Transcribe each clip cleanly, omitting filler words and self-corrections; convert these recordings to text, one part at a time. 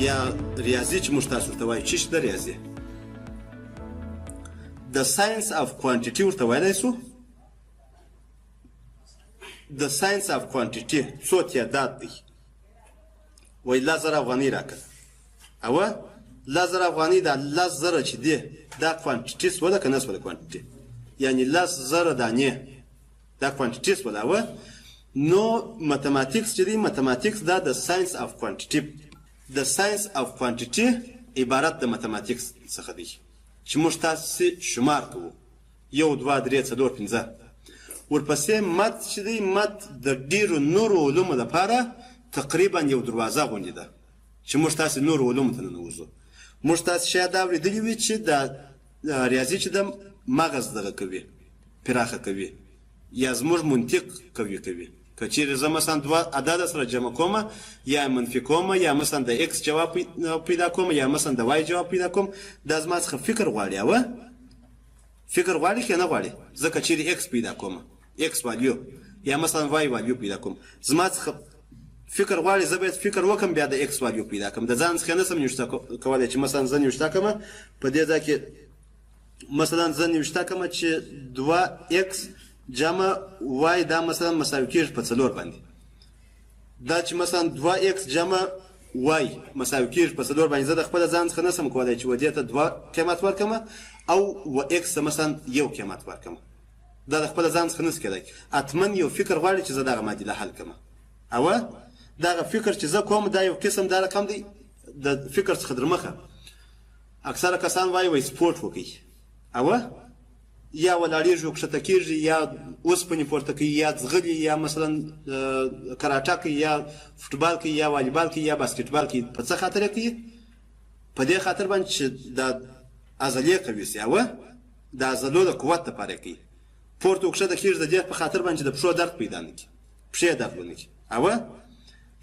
یا ریاضي چې موږ تاسو ورته وایو چې د ریاضي د ساينس اف کوانټیټي ورته ویلی سو د ساينس اف کوانټیټي څو تعداد دی وایي 10,000 افغانۍ راکړه اوه 10,000 افغانۍ دا 10,000 چې دی دا کوانټیټي سوله که نه سوله کوانټیټي یعنی 10,000 دانې دا کوانټیټي سوله اوه نو ماتماتیکس چې دی ماتماتیکس دا د ساينس اف کوانټیټي د ساينس اف کوانټیټي عبارت د ماتماتیکس څخه دی چې موږ تاسې شمار کوو 1 2 3 4 5 ورپسې مت چې دی مت د ډیرو نورو علومو لپاره تقریبا یو دروازه غوندې ده چې موږ تاسې نورو علومو ته ننوځو موږ تاسې شاید دا اورېدلي وي چې د ریاضي چې د مغز دغه کوي پراخه کوي یا زموږ منطق قوي کوي که چیرې زه مثلا دوه عدد سره جمع کوم یا منفي کوم یا مثلا د اکس جواب پیدا کوم یا مثلا د وای جواب پیدا کوم دا زما څخه فکر غواړي اوه فکر غواړي که نه غواړي زه که چیرې اکس پیدا کوم اکس والیو یا مثلا وای والیو پیدا کوم زما څخه فکر غواړي زه باید فکر وکم بیا د اکس والیو پیدا کوم د ځان څخه نسم نوشته کولی چې مثلا زه نوشته کوم په دې ځای کې مثلا زه نوشته کوم چې 2x جمع وای دا مثلا مساوي کېږي په 4 باندې دا چې مثلا 2x جمع وای مساوي کېږي په 4 باندې زه د خپل ځان څخه نسم کولی چې ودې ته 2 قیمت ورکړم او x مثلا 1 قیمت ورکړم دا د خپل ځان څخه نس کېدی حتما یو فکر غواړي چې زه دغه معادله حل کړم اوه دغه فکر چې زه کوم دا یو قسم دا رقم دی د فکر څخه در مخه اکثره کسان وایي سپورټ وکړي اوه یا ولاړېږي کښته کېږي یا اوسپنې پورته کوي یا ځغلي یا مثلا کراټه کوي یا فوټبال کوي یا والیبال کوي یا باسکټبال کوي په څه خاطر یې کوي په دې خاطر باندې چې د عضلې قوي سي اوه د عضلو د قوت دپاره یې کوي پورته کښته کېږي د دې په خاطر باندې چې د پښو درد پیدا نه کړي پښې درد ونه کړي اوه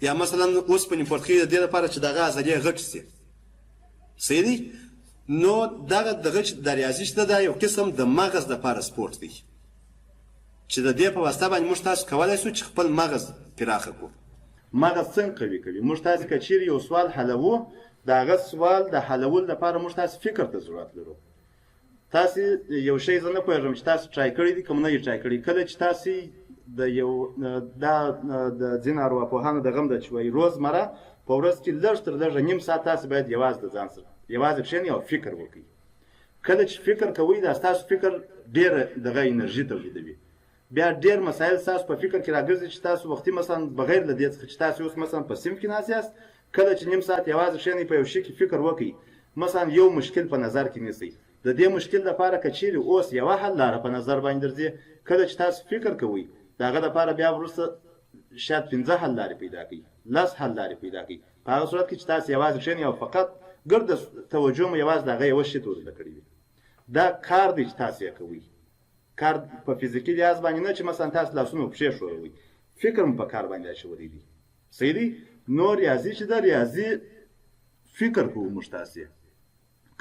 یا مثلا اوسپنې پورته کوي د دې لپاره چې دغه عضلې غټ سي صحیح دی نو دغه د ریاضي چې دا یو قسم د مغز دپاره سپورټ دی چې د دې په واسطه باندې موږ تاسو کولی شو چې خپل مغز پراخه کړو مغز څنګه قوي کوي موږ تاسې که چیرې یو سوال حلوو د هغه سوال د حلولو لپاره موږ تاسې فکر ته ضرورت لرو تاسې یو شی زه نه پوهېږم چې تاسو ټرای کړی دی که نه یې ټرای کړی کله چې تاسې د یو دا د ځینو ارواپوهانو د غم ده چې وایي روزمره په ورځ کې لږ تر لږه نیم ساعت تاسې باید یوازې د ځان سره یوازې کښېنئ او فکر وکړئ کله چې فکر کوئ دا ستاسو فکر ډېره دغه انرژي تولیدوي بیا ډېر مسایل ستاسو په فکر کې راګرځي چې تاسو وختي مثلا بغیر له دې څخه چې تاسو اوس مثلا په صنف کې ناست یاست کله چې نیم ساعت یوازې کښېنئ په یو شي کې فکر وکړئ مثلا یو مشکل په نظر کې نیسئ د دې مشکل لپاره که چیرې اوس یوه حل لاره په نظر باندې درځي کله چې تاسو فکر کوئ د هغه لپاره بیا وروسته شاید 15 حل لارې پیدا کړئ 10 حل لارې پیدا کړئ په هغه صورت کې چې تاسو یوازې کښېنئ او فقط ګرد توجه مو یوازې د هغه یوه شي ته ورزده کړی وي دا کار دی چې تاسو یې کوئ کار په فزیکي لحاظ باندې نه چې مثلا تاسو لاسونه پښې ښوروئ فکر مو په کار باندې اچولی دی صحیح دی نو ریاضي چې ده ریاضي فکر کوو موږ تاسې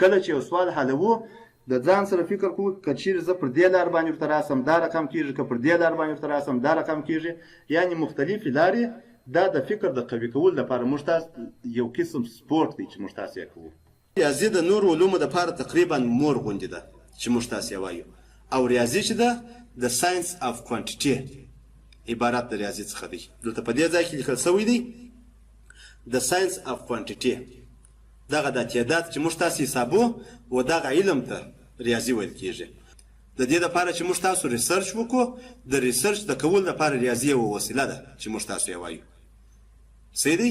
کله چې یو سوال حلوو د ځان سره فکر کوو که چیرې زه پر دې لار باندې ورته راسم دا رقم کېږي که پر دې لار باندې ورته راسم دا رقم کېږي یعنې مختلفې لارې دا د فکر د قوي کولو لپاره موږ تاسو یو قسم سپورټ دی چې موږ تاسو یې کوو ریاضي د نورو علومو دپاره تقریبا مور غوندې ده چې موږ تاسو یې وایو او ریاضي چې ده د ساينس اف کوانټیټي عبارت د ریاضي څخه دی دلته په دې ځای کې لیکل شوی دی د ساينس اف کوانټیټي دغه د تعداد چې موږ تاسو حسابو و دغه علم ته ریاضي ویل کېږي د دې لپاره چې موږ تاسو ریسرچ وکړو د ریسرچ د کولو لپاره ریاضي یوه وسیله ده چې موږ تاسو یې وایو صحیح دی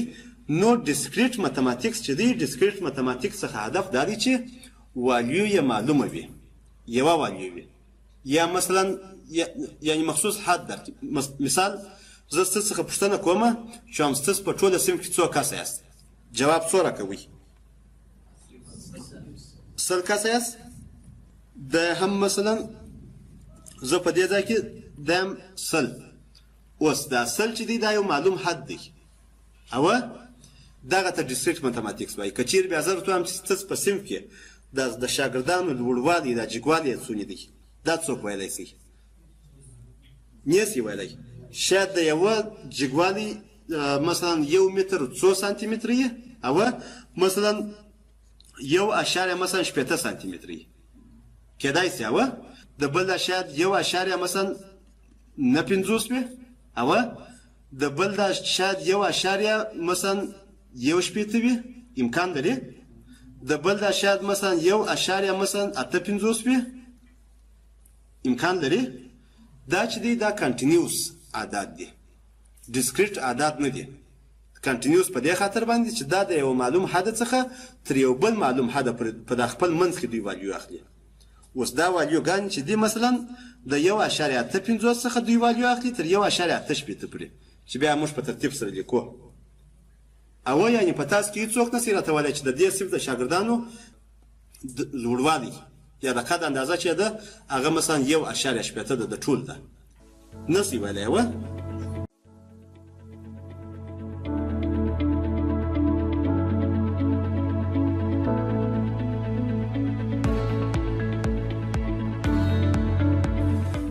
نو ډسکریټ ماتماتیکس چې دی ډسکریټ ماتماتیکس څخه هدف دا دی چې والیو یې معلومه وي یوه والیو وي یا مثلا یعنی مخصوص حد درکړي مثال زه ستاسو څخه پوښتنه کوم چې هم ستاسو په ټوله صنف کې څو کسه یاست جواب څو راکوئ 100 کسه یاست د هم مثلا زه په دې ځای کې دم 100 اوس دا 100 چې دی دا یو معلوم حد دی اوه دغه ته ډسکریټ ماتماتیکس وایي که چیرې بیا زه ورته وایم چې ستاسو په صنف کې د شاګردانو لوړوالی دا جګوالی یې څومره دی دا څوک ویلی شي نیسي ویلی شاید د یوه جګوالي مثلا 1 متر 2 سانتي متر یې او مثلا یو اشاریه مثلا شپېته سانتي متري کېدای سي او د بل شاید یو اشاریه مثلا نه 50 وي او د بل د شاید یو اشاریه مثلا یو شپېته وي امکان لري د بل د شاید مثلا یو اشاریه مثلا اته 50 وي امکان لري دا چې دی دا کنټینیوس عادت دي ډیسکریټ عادت نه دي کنټینیوس په دې خاطر باندې چې دا د یو معلوم حد څخه تر یو بل معلوم حد په خپل منځ کې دوی والیو اخلي اوس دا والیو ګان چې دی مثلا د 1.850 څخه دوی والیو اخلي تر 1.8 پورې چې بیا موږ په ترتیب سره لیکو او یعنی په تاسو کې څوک نشي راټولای چې د دې صرف د شاګردانو لوړوالي یا د قد اندازه چې ده هغه مثلا 1.8 د ټول ده نسی ویلی و